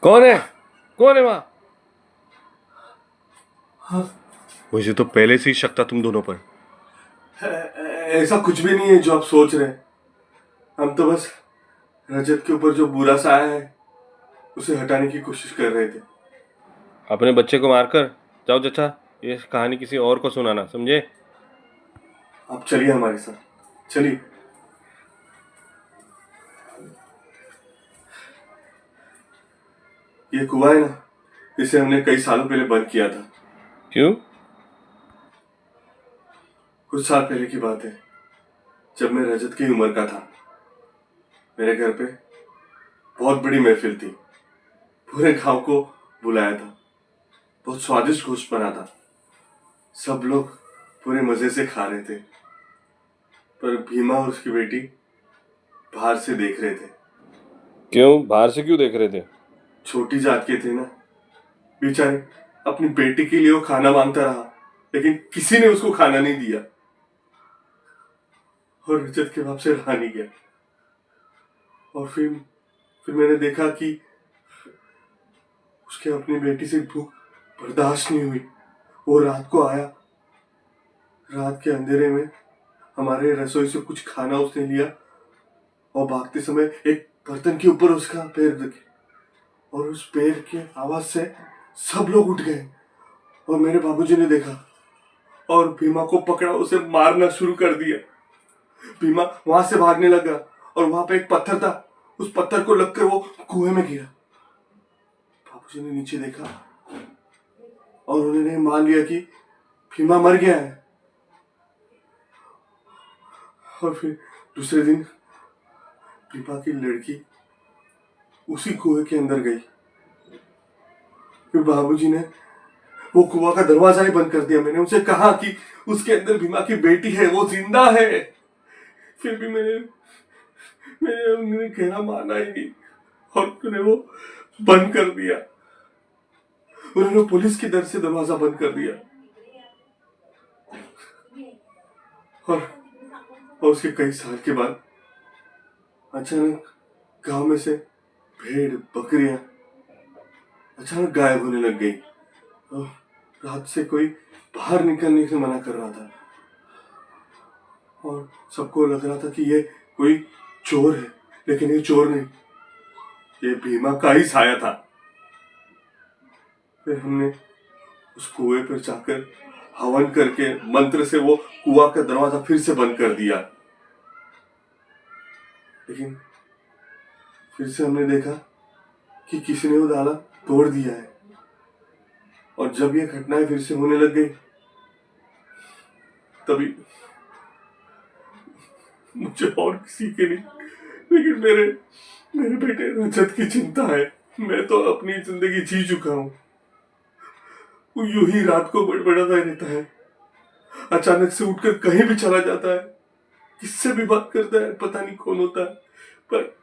कौन है? कौन है वहां? हाँ। मुझे तो पहले से ही शक था तुम दोनों पर। ऐसा कुछ भी नहीं है जो आप सोच रहे हैं। हम तो बस रजत के ऊपर जो बुरा साया है उसे हटाने की कोशिश कर रहे थे। अपने बच्चे को मारकर जाओ चचा, ये कहानी किसी और को सुनाना, समझे? आप चलिए हमारे साथ, चलिए। ये कुआं है ना, इसे हमने कई सालों पहले बंद किया था। क्यों? कुछ साल पहले की बात है, जब मैं रजत की उम्र का था। मेरे घर पे बहुत बड़ी महफिल थी। पूरे गांव को बुलाया था। बहुत स्वादिष्ट गोश्त बना था। सब लोग पूरे मजे से खा रहे थे, पर भीमा और उसकी बेटी बाहर से देख रहे थे। क्यों? बाहर से क्यों देख रहे थे? छोटी जात के थे ना, बेचारे। अपनी बेटी के लिए वो खाना मांगता रहा, लेकिन किसी ने उसको खाना नहीं दिया। और रजत के बाप से रहा नहीं गया। और फिर मैंने देखा कि उसके अपनी बेटी से भूख बर्दाश्त नहीं हुई। वो रात को आया। रात के अंधेरे में हमारे रसोई से कुछ खाना उसने लिया, और भागते समय एक बर्तन के ऊपर उसका पैर रखे। और उस पैर के आवाज से सब लोग उठ गए। और मेरे बाबूजी ने देखा और भीमा को पकड़ा, उसे मारना शुरू कर दिया। भीमा वहां से भागने लगा, और वहां पे एक पत्थर था। उस पत्थर को लगकर वो कुएं में गिरा। बाबूजी ने नीचे देखा और उन्होंने मान लिया कि भीमा मर गया है। और फिर दूसरे दिन भीमा की लड़की उसी कुएं के अंदर गई। फिर बाबूजी ने वो कुआं का दरवाजा ही बंद कर दिया। मैंने उनसे कहा कि उसके अंदर भीमा की बेटी है, वो जिंदा है। फिर भी मैंने मैंने उन्होंने कहना माना ही नहीं, और उन्होंने वो बंद कर दिया। उन्होंने पुलिस की दर से दरवाजा बंद कर दिया। और उसके कई साल के बाद अचानक गांव में से भेड़ बकरियां अचानक गायब होने लग गई। और रात से कोई बाहर निकलने से मना कर रहा था। और सबको लग रहा था कि ये कोई चोर है, लेकिन ये चोर नहीं, ये भीमा का ही साया था। फिर हमने उस कुएं पर जाकर हवन करके मंत्र से वो कुआं का दरवाजा फिर से बंद कर दिया। लेकिन फिर से हमने देखा कि किसी ने वो ताला तोड़ दिया है। और जब ये घटनाएं फिर से होने लग गई, तभी मुझे और किसी के नहीं, लेकिन मेरे मेरे बेटे रजत की चिंता है। मैं तो अपनी जिंदगी जी चुका हूँ। वो यूं ही रात को बड़बड़ाता रहता है। अचानक से उठकर कहीं भी चला जाता है। किससे भी बात करता है, पता नहीं कौन होता है। पर